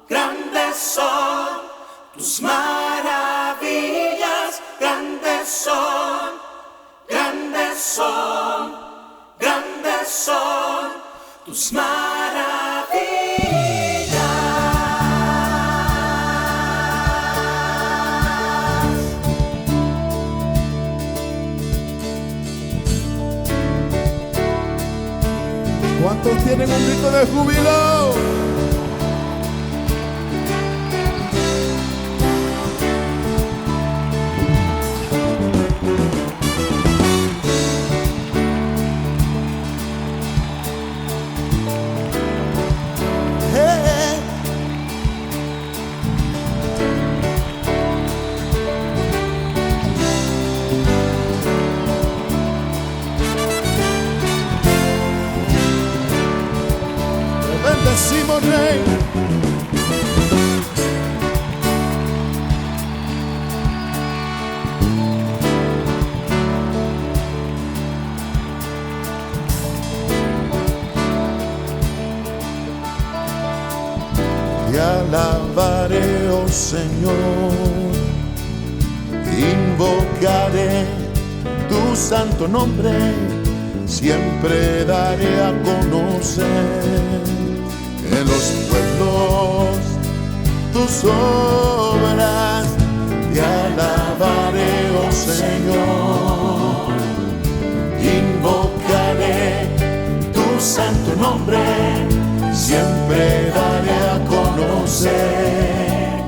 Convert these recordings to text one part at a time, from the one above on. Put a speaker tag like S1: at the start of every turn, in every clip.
S1: grandes son tus maravillas, grandes son, grandes son, grandes son tus maravillas.
S2: ¿Cuántos tienen un grito de júbilo? Bendecimos, Rey. Te alabaré, oh Señor, invocaré tu santo nombre, siempre daré a conocer en los pueblos tus obras. Te alabaré, oh Señor, invocaré tu santo nombre, siempre daré a conocer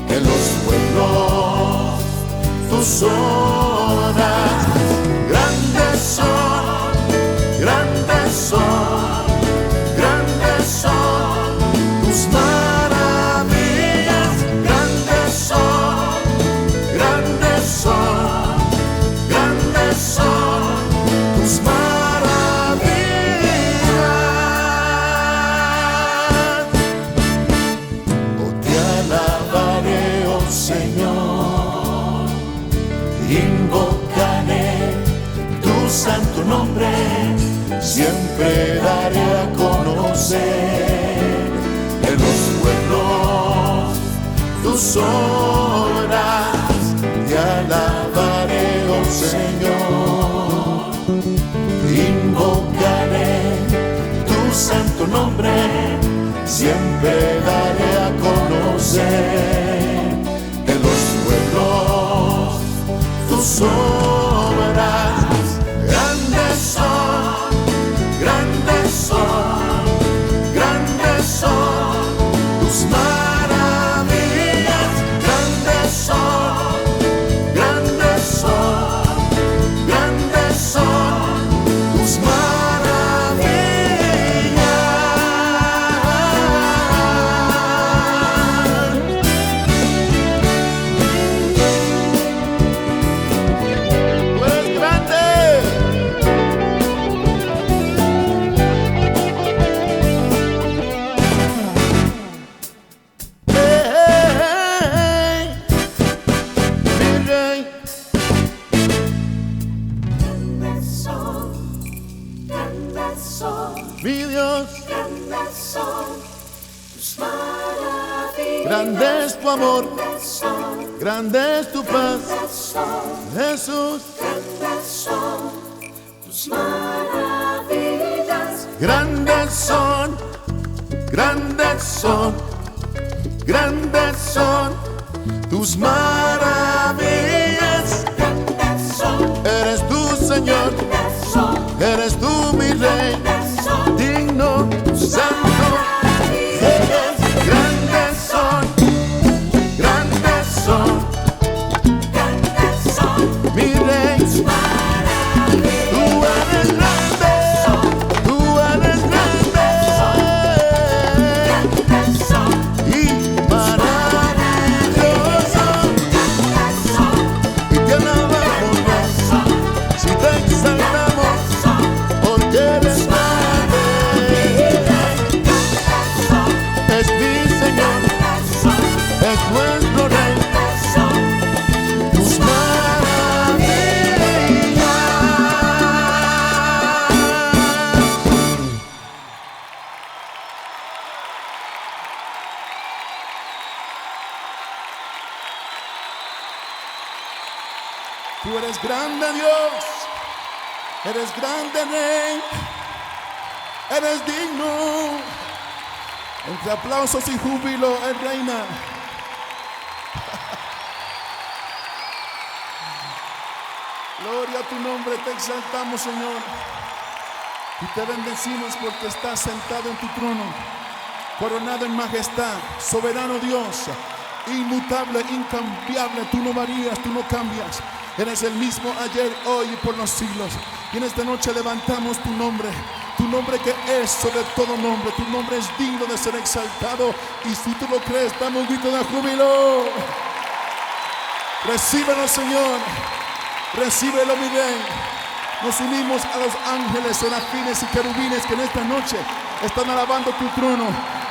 S2: en los pueblos tus obras. Grandes son, grandes son, grandes son tus maravillas, grandes son, grandes son, grandes son tus maravillas. Oh, te alabaré, oh Señor, invocaré tu santo nombre, siempre daré a conocer en los pueblos tus obras. Te alabaré, oh Señor, invocaré tu santo nombre, siempre daré a conocer en los pueblos tus obras. Grandes son, grandes son, grandes son tus maravillas, grandes son, grandes son, grandes son tus mi Dios,
S1: Grandes son tus maravillas,
S2: grande es tu amor,
S1: grandes son,
S2: grande es tu paz,
S1: grandes son,
S2: Jesús.
S1: grandes son tus maravillas,
S2: Grandes son, grandes son, grandes son tus maravillas.
S1: grandes son,
S2: Eres tú, Señor,
S1: grandes son,
S2: eres tú, mi Rey,
S1: grandes son,
S2: digno, santo.
S1: maravillas,
S2: Grandes son, grandes son,
S1: grandes son,
S2: mi Rey. Tú eres grande, tú eres grande
S1: grandes son,
S2: y maravilloso.
S1: grandes son,
S2: Y te alabamos, si te exaltamos. Tú eres grande, Dios. Eres grande, Rey. Eres digno. Entre aplausos y júbilo, Él reina. Gloria a tu nombre, te exaltamos, Señor. Y te bendecimos porque estás sentado en tu trono, coronado en majestad, soberano Dios, inmutable, incambiable. Tú no varías, tú no cambias. Eres el mismo ayer, hoy y por los siglos. Y en esta noche levantamos tu nombre que es sobre todo nombre. Tu nombre es digno de ser exaltado. Y si tú lo crees, dame un grito de júbilo. Recíbelo, Señor. Recíbelo, mi Rey. Nos unimos a los ángeles, serafines y querubines que en esta noche están alabando tu trono.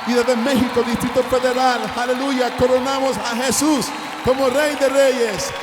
S2: Y desde México, Distrito Federal, aleluya, coronamos a Jesús como Rey de Reyes